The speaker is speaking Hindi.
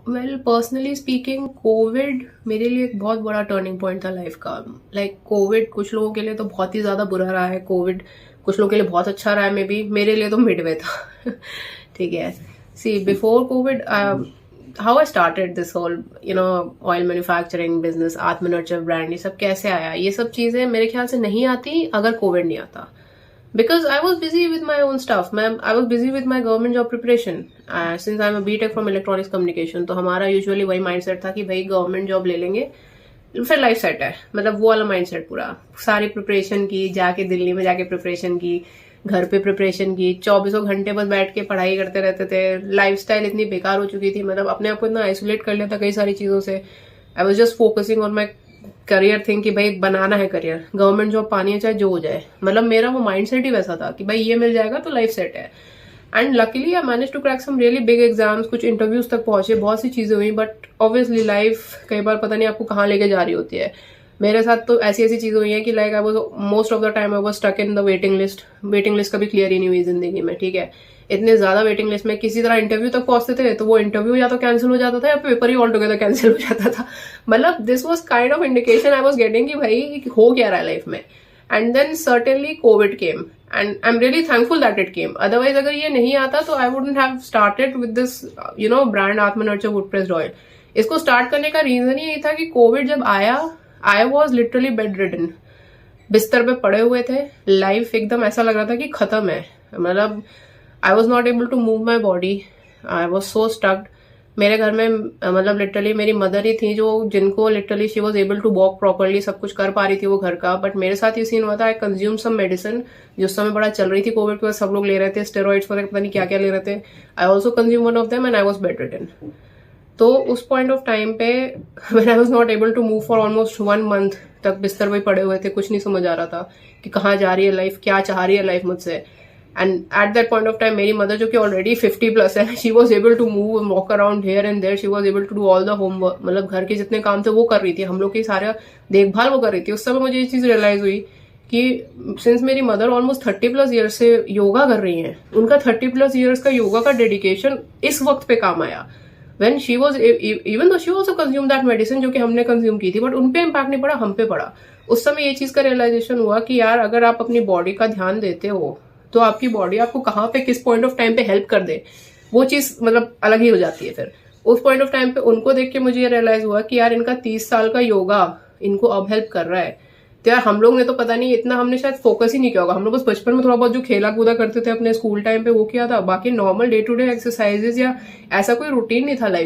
वेल पर्सनली स्पीकिंग कोविड मेरे लिए एक बहुत बड़ा टर्निंग पॉइंट था लाइफ का। कोविड कुछ लोगों के लिए तो बहुत ही ज़्यादा बुरा रहा है, कोविड कुछ लोगों के लिए बहुत अच्छा रहा है, मे बी मेरे लिए तो मिडवे था। ठीक है। See before Covid how I started this whole oil manufacturing business, Atmanirbhar brand, ये सब कैसे आया, ये सब चीज़ें मेरे ख्याल से नहीं आती अगर कोविड नहीं आता। Because I was busy with my own stuff, ma'am. I was busy with my government job preparation. Since I'm a B.Tech from electronics communication, तो हमारा यूजुअली वही माइंडसेट था कि भाई गवर्नमेंट जॉब ले लेंगे फिर लाइफ सेट है, मतलब वो वाला माइंडसेट। पूरा सारी प्रिपरेशन की, जाके दिल्ली में जाके प्रिपरेशन की, घर पे प्रिपरेशन की, 24 घंटे बस बैठ के पढ़ाई करते रहते थे। लाइफस्टाइल इतनी बेकार हो चुकी थी, मतलब अपने आप को इतना आइसोलेट कर लिया था कई सारी चीजों से। I was just focusing on my career thing कि भाई बनाना है करियर, गवर्नमेंट जॉब पानी है चाहे जो हो जाए। मतलब मेरा वो माइंडसेट ही वैसा था कि भाई ये मिल जाएगा तो लाइफ सेट है। And luckily I manage to crack some really big exams, कुछ इंटरव्यूज तक पहुंचे, बहुत सी चीजें हुई। बट ऑब्वियसली लाइफ कई बार पता नहीं आपको कहाँ लेके जा रही होती है। मेरे साथ तो ऐसी ऐसी चीजें हुई हैं कि like I was most of the time I was stuck in the waiting list. Waiting list कभी क्लियर ही नहीं हुई जिंदगी में। ठीक है, इतने ज्यादा वेटिंग लिस्ट में किसी तरह इंटरव्यू तक पहुंचते थे तो वो इंटरव्यू या तो कैंसिल हो जाता था या पेपर ही ऑल टुगेदर कैंसिल हो जाता था। मतलब this was kind of indication I was getting कि भाई हो क्या रहा है लाइफ में। And then certainly covid came and I am really thankful that it came. Otherwise अगर ये नहीं आता तो I wouldn't have started with this brand Atmanirbhar wood pressed oil. इसको स्टार्ट करने का रीजन ही यही था कि कोविड जब आया I was literally bed ridden, बिस्तर पे पड़े हुए थे। लाइफ एकदम ऐसा लग रहा था कि खत्म है। मतलब I was not able to move my body, I was so stucked. मेरे घर में मतलब लिटरली मेरी मदर ही थी जो जिनको literally she was able to walk properly, सब कुछ कर पा रही थी वो घर का। बट मेरे साथ ये सीन हुआ था, आई कंज्यूम सम मेडिसिन जो उस समय बड़ा चल रही थी कोविड के, सब लोग ले रहे थे स्टेरॉइड्स वगैरह, पता नहीं क्या क्या ले रहे थे। I also consume one of them and I was bedridden. तो उस पॉइंट ऑफ टाइम पे when I was not able to move for almost 1 month तक बिस्तर पे पड़े हुए थे, कुछ नहीं समझ आ रहा था कि कहाँ जा रही है लाइफ, क्या चाह रही है लाइफ मुझसे। And at that point of time मेरी मदर जो कि ऑलरेडी 50+ है, she was able to move walk around here and there, she was able to do all the homework, मतलब घर के जितने काम थे वो कर रही थी, हम लोग की सारा देखभाल वो कर रही थी। उस समय मुझे ये चीज रियलाइज हुई कि सिंस मेरी मदर ऑलमोस्ट 30+ ईयर्स से योगा कर रही हैं, उनका 30+ ईयर्स का योगा का डेडिकेशन इस वक्त पे काम आया। when she was even though she also consumed that medicine जो कि हमने कंज्यूम की थी, बट उन पे इम्पैक्ट नहीं पड़ा, हम पे पड़ा। उस समय ये चीज का रियलाइजेशन हुआ कि यार अगर आप अपनी बॉडी का ध्यान देते हो तो आपकी बॉडी आपको कहाँ पे किस पॉइंट ऑफ टाइम पे हेल्प कर दे, वो चीज मतलब अलग ही हो जाती है। फिर उस पॉइंट ऑफ टाइम पे उनको देख के मुझे ये रियलाइज हुआ कि यार इनका 30 साल का योगा इनको अब हेल्प कर रहा है। तो यार हम लोग ने तो पता नहीं इतना, हमने शायद फोकस ही नहीं किया होगा। हम लोग बस बचपन में थोड़ा बहुत जो खेला कूदा करते थे अपने स्कूल टाइम पे वो किया था, बाकी normal day to day exercises या ऐसा कोई रूटीन नहीं था लाइफ